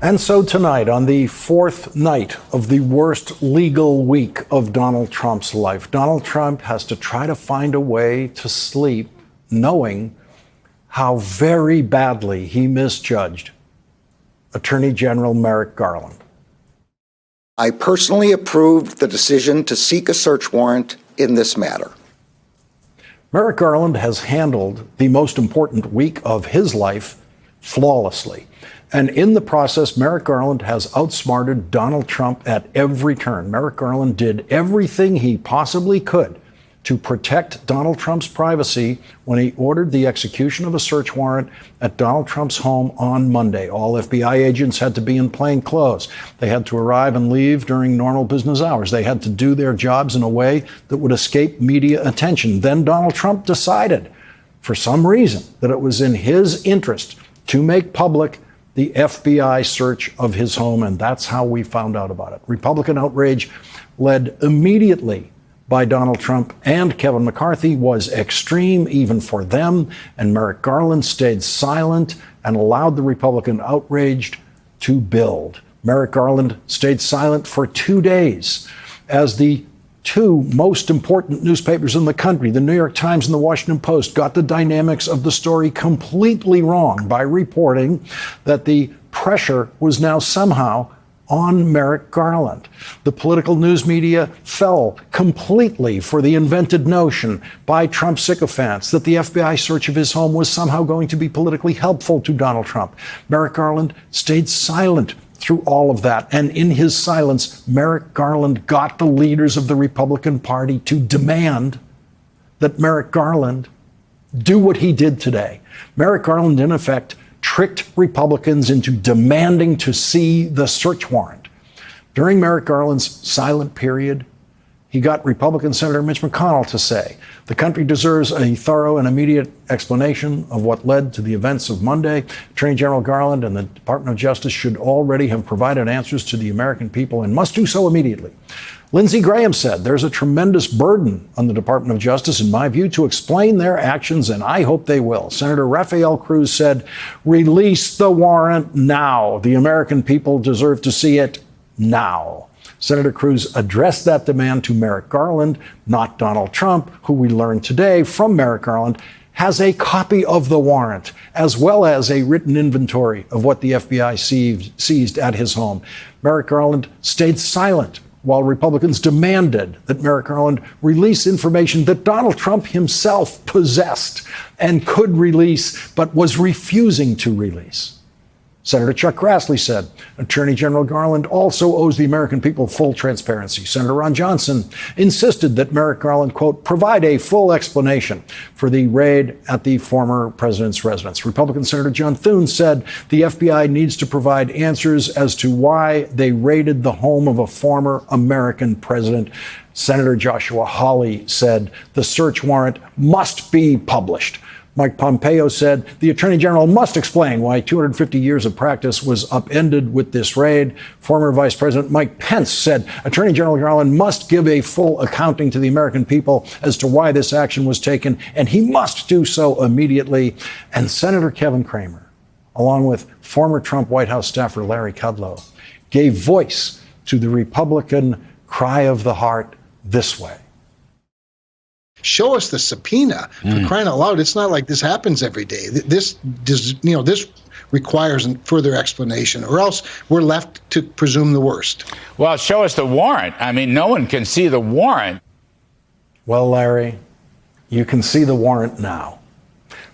And so tonight, on the fourth night of the worst legal week of Donald Trump's life, Donald Trump has to try to find a way to sleep knowing how very badly he misjudged Attorney General Merrick Garland. I personally approved the decision to seek a search warrant in this matter. Merrick Garland has handled the most important week of his life flawlessly. And in the process, Merrick Garland has outsmarted Donald Trump at every turn. Merrick Garland did everything he possibly could to protect Donald Trump's privacy when he ordered the execution of a search warrant at Donald Trump's home on Monday. All FBI agents had to be in plain clothes. They had to arrive and leave during normal business hours. They had to do their jobs in a way that would escape media attention. Then Donald Trump decided, for some reason, that it was in his interest to make public the FBI search of his home, and that's how we found out about it. Republican outrage, led immediately by Donald Trump and Kevin McCarthy, was extreme even for them, and Merrick Garland stayed silent and allowed the Republican outrage to build. Merrick Garland stayed silent for 2 days as the two most important newspapers in the country, the New York Times and the Washington Post, got the dynamics of the story completely wrong by reporting that the pressure was now somehow on Merrick Garland. The political news media fell completely for the invented notion by Trump sycophants that the FBI search of his home was somehow going to be politically helpful to Donald Trump. Merrick Garland stayed silent through all of that. And in his silence, Merrick Garland got the leaders of the Republican Party to demand that Merrick Garland do what he did today. Merrick Garland, in effect, tricked Republicans into demanding to see the search warrant. During Merrick Garland's silent period, he got Republican Senator Mitch McConnell to say, the country deserves a thorough and immediate explanation of what led to the events of Monday. Attorney General Garland and the Department of Justice should already have provided answers to the American people and must do so immediately. Lindsey Graham said there's a tremendous burden on the Department of Justice, in my view, to explain their actions, and I hope they will. Senator Rafael Cruz said, release the warrant now. The American people deserve to see it now. Senator Cruz addressed that demand to Merrick Garland, not Donald Trump, who we learned today from Merrick Garland has a copy of the warrant, as well as a written inventory of what the FBI seized at his home. Merrick Garland stayed silent while Republicans demanded that Merrick Garland release information that Donald Trump himself possessed and could release, but was refusing to release. Senator Chuck Grassley said Attorney General Garland also owes the American people full transparency. Senator Ron Johnson insisted that Merrick Garland, quote, provide a full explanation for the raid at the former president's residence. Republican Senator John Thune said the FBI needs to provide answers as to why they raided the home of a former American president. Senator Joshua Hawley said the search warrant must be published. Mike Pompeo said the Attorney General must explain why 250 years of practice was upended with this raid. Former Vice President Mike Pence said Attorney General Garland must give a full accounting to the American people as to why this action was taken, and he must do so immediately. And Senator Kevin Cramer, along with former Trump White House staffer Larry Kudlow, gave voice to the Republican cry of the heart this way. Show us the subpoena, for crying out loud. It's not like this happens every day. This requires further explanation, or else we're left to presume the worst. Well, show us the warrant. I mean, no one can see the warrant. Well, Larry, you can see the warrant now.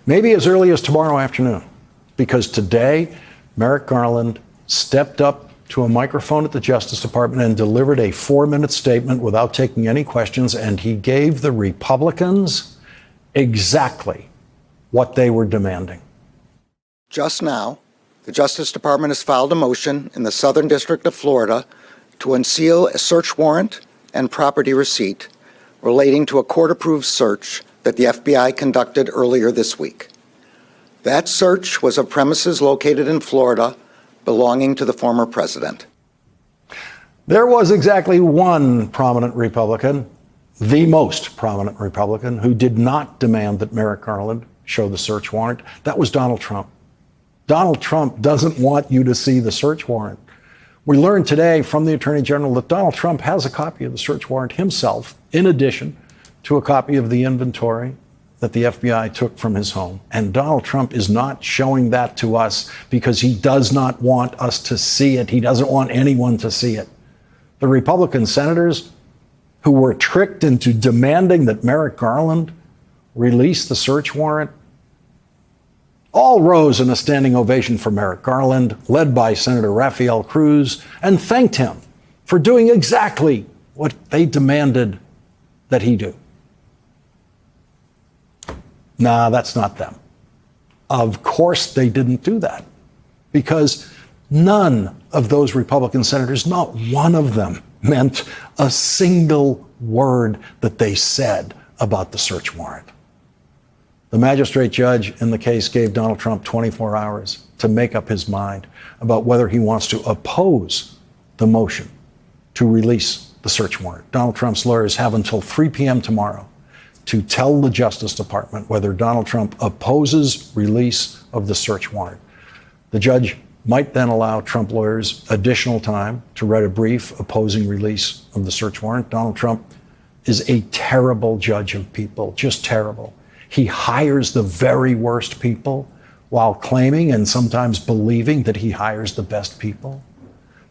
Maybe as early as tomorrow afternoon, because today Merrick Garland stepped up to a microphone at the Justice Department and delivered a 4-minute statement without taking any questions, and he gave the Republicans exactly what they were demanding. Just now, the Justice Department has filed a motion in the Southern District of Florida to unseal a search warrant and property receipt relating to a court-approved search that the FBI conducted earlier this week. That search was of premises located in Florida belonging to the former president. There was exactly one prominent Republican, the most prominent Republican, who did not demand that Merrick Garland show the search warrant. That was Donald Trump. Donald Trump doesn't want you to see the search warrant. We learned today from the Attorney General that Donald Trump has a copy of the search warrant himself, in addition to a copy of the inventory that the FBI took from his home. And Donald Trump is not showing that to us because he does not want us to see it. He doesn't want anyone to see it. The Republican senators who were tricked into demanding that Merrick Garland release the search warrant all rose in a standing ovation for Merrick Garland, led by Senator Rafael Cruz, and thanked him for doing exactly what they demanded that he do. Nah, that's not them. Of course they didn't do that, because none of those Republican senators, not one of them, meant a single word that they said about the search warrant. The magistrate judge in the case gave Donald Trump 24 hours to make up his mind about whether he wants to oppose the motion to release the search warrant. Donald Trump's lawyers have until 3 p.m. tomorrow to tell the Justice Department whether Donald Trump opposes release of the search warrant. The judge might then allow Trump lawyers additional time to write a brief opposing release of the search warrant. Donald Trump is a terrible judge of people, just terrible. He hires the very worst people while claiming and sometimes believing that he hires the best people.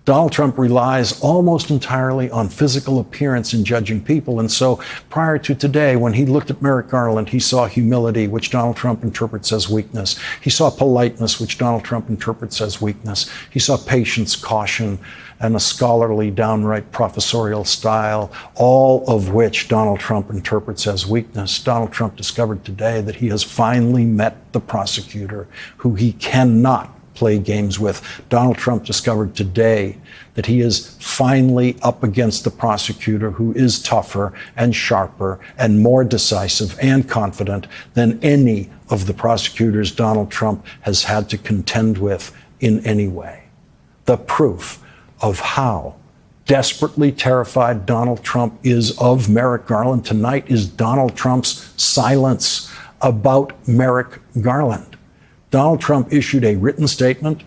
Donald Trump relies almost entirely on physical appearance in judging people. And so prior to today, when he looked at Merrick Garland, he saw humility, which Donald Trump interprets as weakness. He saw politeness, which Donald Trump interprets as weakness. He saw patience, caution, and a scholarly, downright professorial style, all of which Donald Trump interprets as weakness. Donald Trump discovered today that he has finally met the prosecutor who he cannot play games with. Donald Trump discovered today that he is finally up against the prosecutor who is tougher and sharper and more decisive and confident than any of the prosecutors Donald Trump has had to contend with in any way. The proof of how desperately terrified Donald Trump is of Merrick Garland tonight is Donald Trump's silence about Merrick Garland. Donald Trump issued a written statement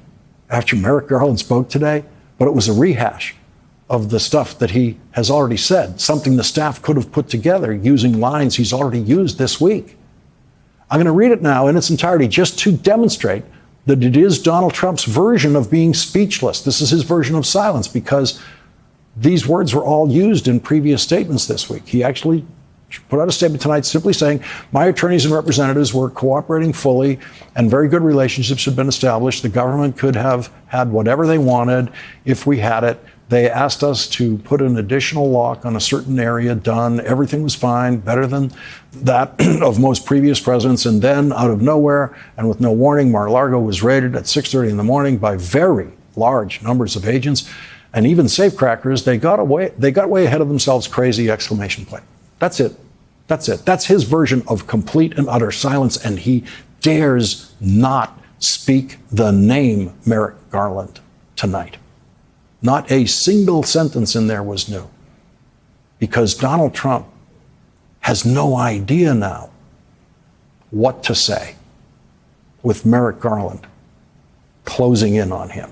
after Merrick Garland spoke today, but it was a rehash of the stuff that he has already said, something the staff could have put together using lines he's already used this week. I'm going to read it now in its entirety just to demonstrate that it is Donald Trump's version of being speechless. This is his version of silence, because these words were all used in previous statements this week. He actually put out a statement tonight simply saying, my attorneys and representatives were cooperating fully and very good relationships had been established. The government could have had whatever they wanted if we had it. They asked us to put an additional lock on a certain area, done. Everything was fine, better than that of most previous presidents. And then out of nowhere and with no warning, Mar-a-Lago was raided at 6:30 in the morning by very large numbers of agents and even safecrackers. They got way ahead of themselves, crazy exclamation point. That's it. That's it. That's his version of complete and utter silence. And he dares not speak the name Merrick Garland tonight. Not a single sentence in there was new, because Donald Trump has no idea now what to say with Merrick Garland closing in on him.